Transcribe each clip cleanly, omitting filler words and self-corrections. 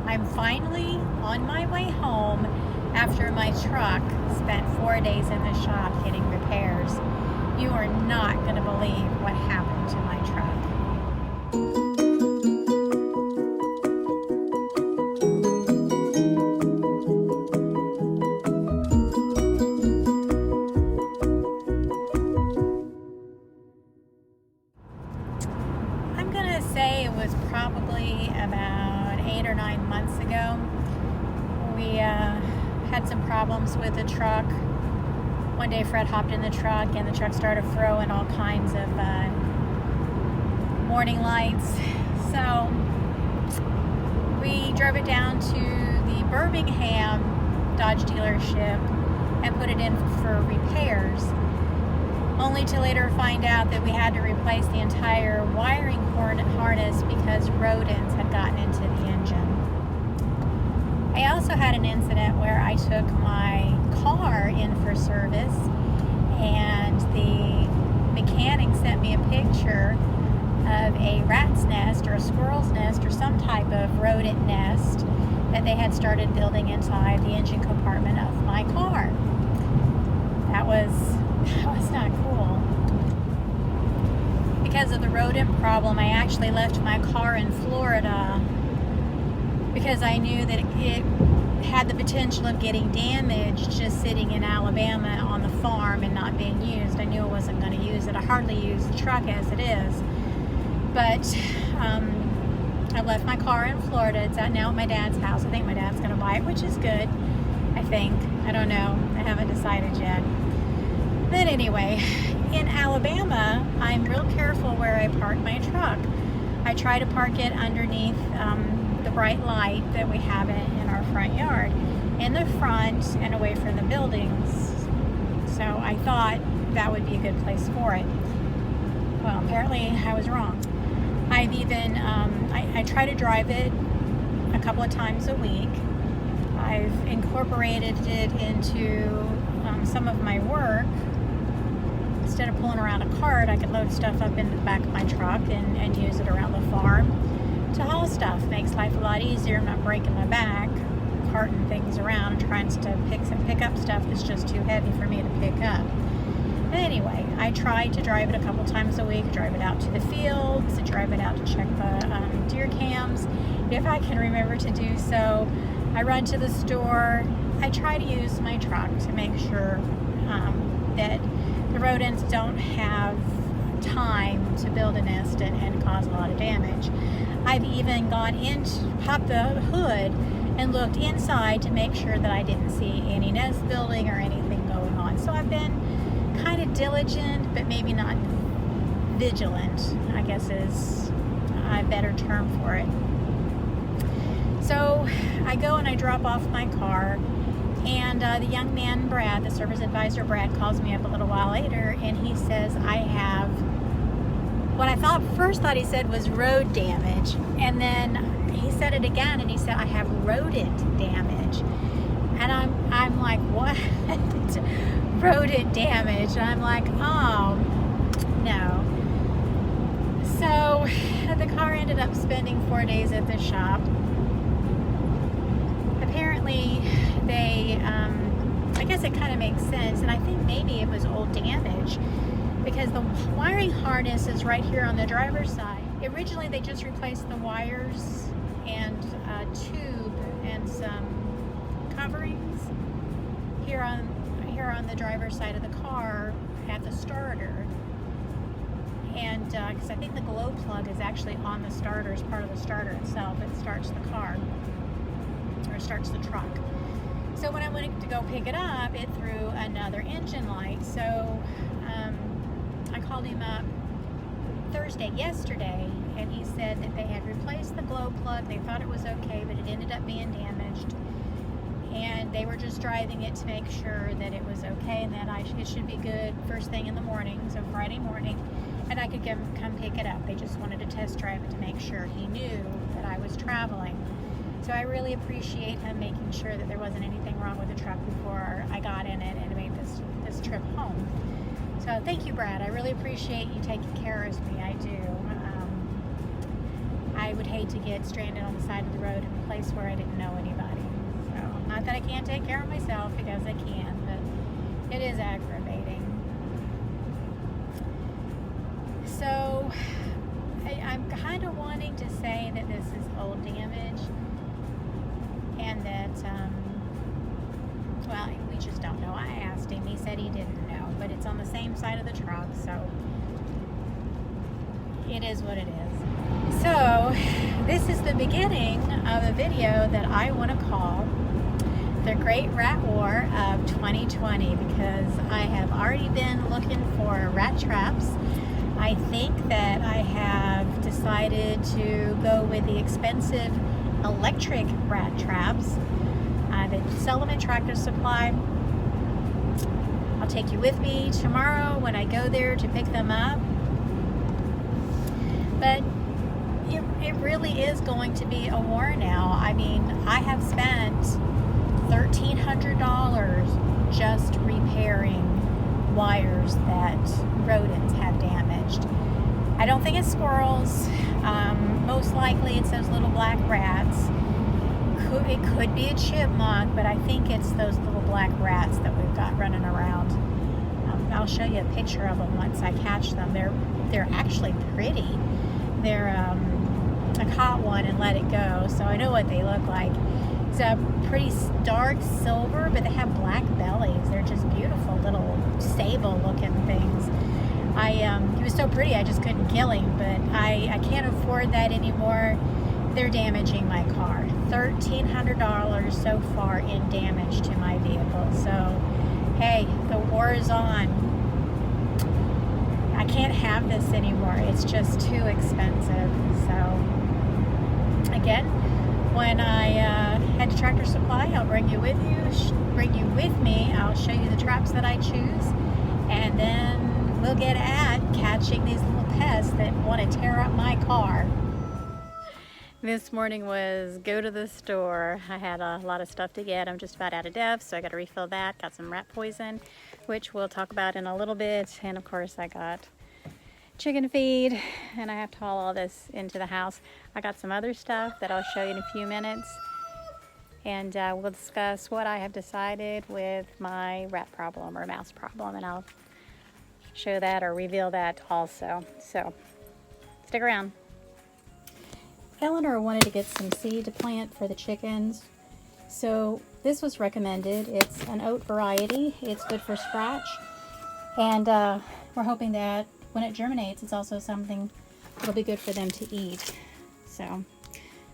I'm finally on my way home after my truck spent 4 days in the shop getting repairs. You are not going to believe what happened to my truck. I'm going to say it was probably about 8 or 9 months ago. We had some problems with the truck. One day Fred hopped in the truck and the truck started throwing all kinds of warning lights. So we drove it down to the Birmingham Dodge dealership and put it in for repairs, only to later find out that we had to replace the entire wiring harness because rodents had gotten into the engine. I also had an incident where I took my car in for service and the mechanic sent me a picture of a rat's nest or a squirrel's nest or some type of rodent nest that they had started building inside the engine compartment of my car. That was not cool. Because of the rodent problem, I actually left my car in Florida because I knew that it had the potential of getting damaged just sitting in Alabama on the farm and not being used. I knew I wasn't going to use it. I hardly use the truck as it is. But I left my car in Florida. It's now at my dad's house. I think my dad's going to buy it, which is good, I think. I don't know. I haven't decided yet. But anyway, in Alabama, I'm real careful where I park my truck. I try to park it underneath the bright light that we have in our front yard, in the front and away from the buildings. So I thought that would be a good place for it. Well, apparently I was wrong. I've even, I try to drive it a couple of times a week. I've incorporated it into some of my work. Instead of pulling around a cart, I could load stuff up in the back of my truck and use it around the farm to haul stuff. Makes life a lot easier. I'm not breaking my back carting things around and trying to pick up stuff that's just too heavy for me to pick up. But anyway, I try to drive it a couple times a week, drive it out to the fields, drive it out to check the deer cams. If I can remember to do so, I run to the store. I try to use my truck to make sure that the rodents don't have time to build a nest and cause a lot of damage. I've even popped the hood and looked inside to make sure that I didn't see any nest building or anything going on. So I've been kind of diligent, but maybe not vigilant, I guess is a better term for it. So I go and I drop off my car, and the young man, Brad, the service advisor, Brad, calls me up a little while later, and he says, I have what I first thought he said was road damage, and then he said it again, and he said, I have rodent damage. And I'm like, what? Rodent damage? And I'm like, oh, no. So the car ended up spending 4 days at the shop. Apparently, I guess it kind of makes sense, and I think maybe it was old damage because the wiring harness is right here on the driver's side. Originally, they just replaced the wires and a tube and some coverings here on the driver's side of the car at the starter. And because I think the glow plug is actually on the starter as part of the starter itself. It starts the car, or starts the truck. So when I went to go pick it up, it threw another engine light. So I called him up yesterday, and he said that they had replaced the glow plug. They thought it was okay, but it ended up being damaged. And they were just driving it to make sure that it was okay and that it should be good first thing in the morning, so Friday morning, and I could come pick it up. They just wanted to test drive it to make sure he knew that I was traveling. So I really appreciate him making sure that there wasn't anything wrong with the truck before I got in it and made this trip home. So thank you, Brad. I really appreciate you taking care of me. I do. I would hate to get stranded on the side of the road in a place where I didn't know anybody. So, not that I can't take care of myself, because I can, but it is aggravating. So, I'm kind of wanting to say that this is old damage, and that, well, we just don't know. I asked him, he said he didn't know, but it's on the same side of the truck, so it is what it is. So, this is the beginning of a video that I want to call The Great Rat War of 2020, because I have already been looking for rat traps. I think that I have decided to go with the expensive electric rat traps. They sell them at Tractor Supply. I'll take you with me tomorrow when I go there to pick them up. But it really is going to be a war now. I mean, I have spent $1,300 just repairing wires that rodents have damaged. I don't think it's squirrels. Most likely it's those little black rats. It could be a chipmunk, but I think it's those little black rats that we've got running around. I'll show you a picture of them once I catch them. They're actually pretty. I caught one and let it go, so I know what they look like. It's a pretty dark silver, but they have black bellies. They're just beautiful little sable looking things. He was so pretty I just couldn't kill him, but I can't afford that anymore. They're damaging my car. $1,300 so far in damage to my vehicle. So, hey, the war is on. I can't have this anymore. It's just too expensive. So, again, when I head to Tractor Supply, I'll bring you with me. I'll show you the traps that I choose, and then we'll get at catching these little pests that want to tear up my car. This morning was go to the store. I had a lot of stuff to get. I'm just about out of def, so I got to refill that. Got some rat poison, which we'll talk about in a little bit. And of course, I got chicken feed, and I have to haul all this into the house. I got some other stuff that I'll show you in a few minutes, and we'll discuss what I have decided with my rat problem or mouse problem, and I'll show that or reveal that also. So stick around. Eleanor wanted to get some seed to plant for the chickens, so this was recommended. It's an oat variety. It's good for scratch, and we're hoping that when it germinates, it's also something that'll be good for them to eat. So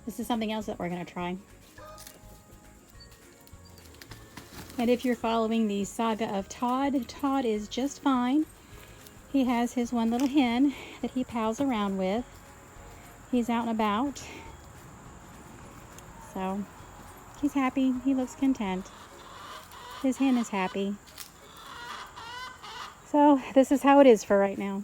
this is something else that we're going to try. And if you're following the saga of Todd, Todd is just fine. He has his one little hen that he pals around with. He's out and about, so he's happy. He looks content. His hen is happy. So this is how it is for right now.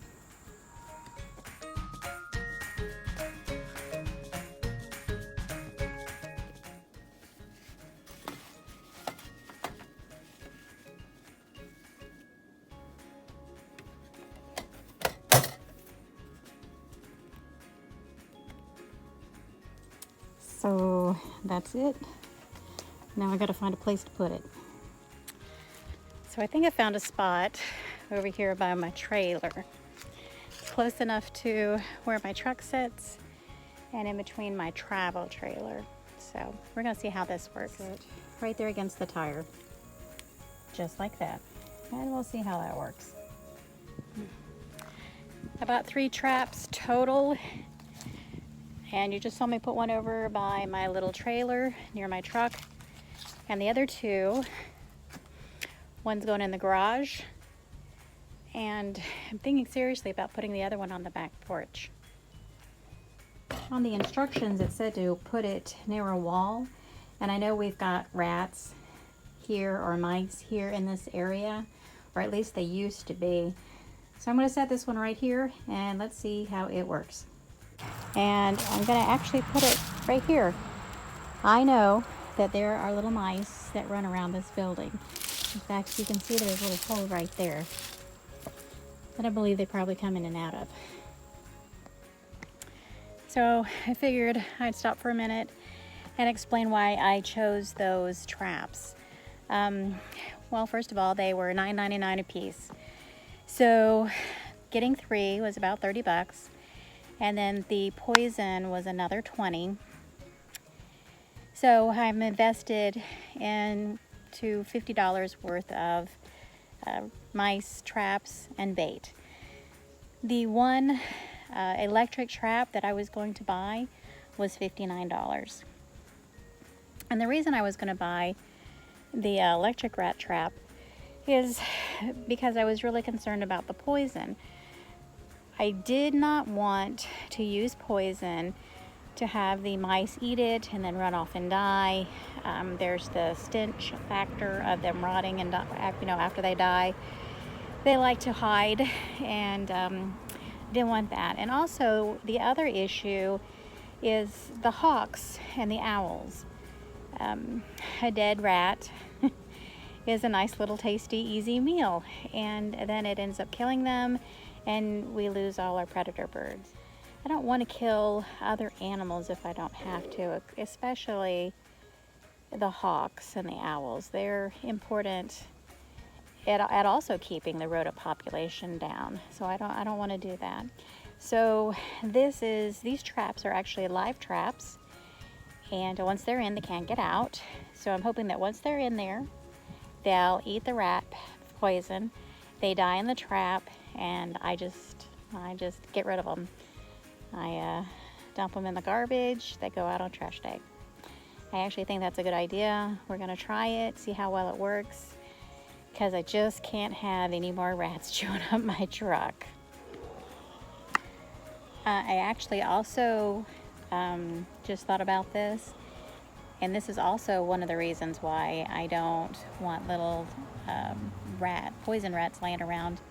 So that's it. Now I gotta find a place to put it. So I think I found a spot over here by my trailer. It's close enough to where my truck sits and in between my travel trailer. So we're gonna see how this works. Right there against the tire. Just like that. And we'll see how that works. I bought 3 traps total. And you just saw me put one over by my little trailer near my truck. And the other 2, one's going in the garage. And I'm thinking seriously about putting the other one on the back porch. On the instructions, it said to put it near a wall. And I know we've got rats here or mice here in this area, or at least they used to be. So I'm going to set this one right here and let's see how it works. And I'm going to actually put it right here. I know that there are little mice that run around this building. In fact, you can see there's a little hole right there that I believe they probably come in and out of. So I figured I'd stop for a minute and explain why I chose those traps. Well, first of all, they were $9.99 a piece. So getting 3 was about 30 bucks. And then the poison was another 20. So I'm invested into $50 worth of mice, traps, and bait. The one electric trap that I was going to buy was $59. And the reason I was going to buy the electric rat trap is because I was really concerned about the poison. I did not want to use poison to have the mice eat it and then run off and die. There's the stench factor of them rotting and after they die. They like to hide, and didn't want that. And also the other issue is the hawks and the owls. A dead rat is a nice little tasty easy meal, and then it ends up killing them and we lose all our predator birds. I don't want to kill other animals if I don't have to, especially the hawks and the owls. They're important at also keeping the rodent population down, so I don't want to do that. So these traps are actually live traps, and once they're in, they can't get out. So I'm hoping that once they're in there, they'll eat the rat poison, they die in the trap, and I just get rid of them. I dump them in the garbage. They go out on trash day. I actually think that's a good idea. We're gonna try it, see how well it works, because I just can't have any more rats chewing up my truck. I actually also just thought about this, and this is also one of the reasons why I don't want little poison rats laying around.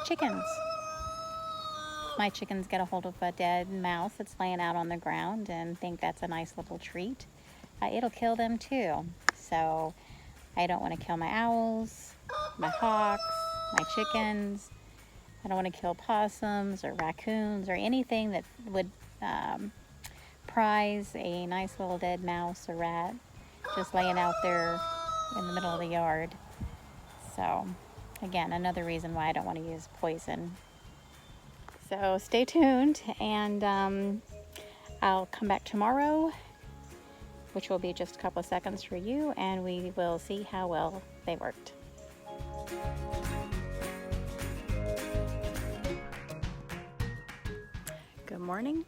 Chickens. My chickens get a hold of a dead mouse that's laying out on the ground and think that's a nice little treat. It'll kill them too. So I don't want to kill my owls, my hawks, my chickens. I don't want to kill possums or raccoons or anything that would prize a nice little dead mouse or rat just laying out there in the middle of the yard. So again, another reason why I don't want to use poison. So stay tuned, and I'll come back tomorrow, which will be just a couple of seconds for you, and we will see how well they worked. Good morning.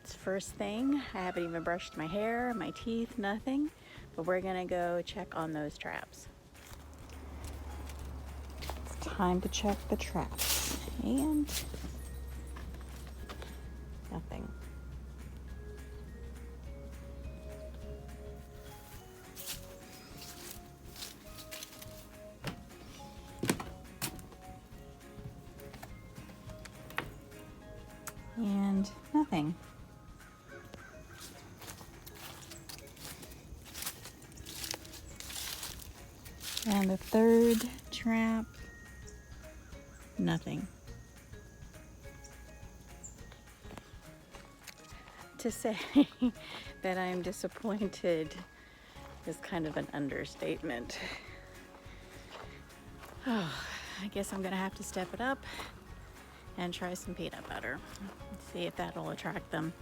It's first thing. I haven't even brushed my hair, my teeth, nothing, but we're gonna go check on those traps. It's time to check the traps, and nothing. And nothing. And the third trap, nothing. To say that I'm disappointed is kind of an understatement. Oh, I guess I'm gonna have to step it up and try some peanut butter. See if that'll attract them.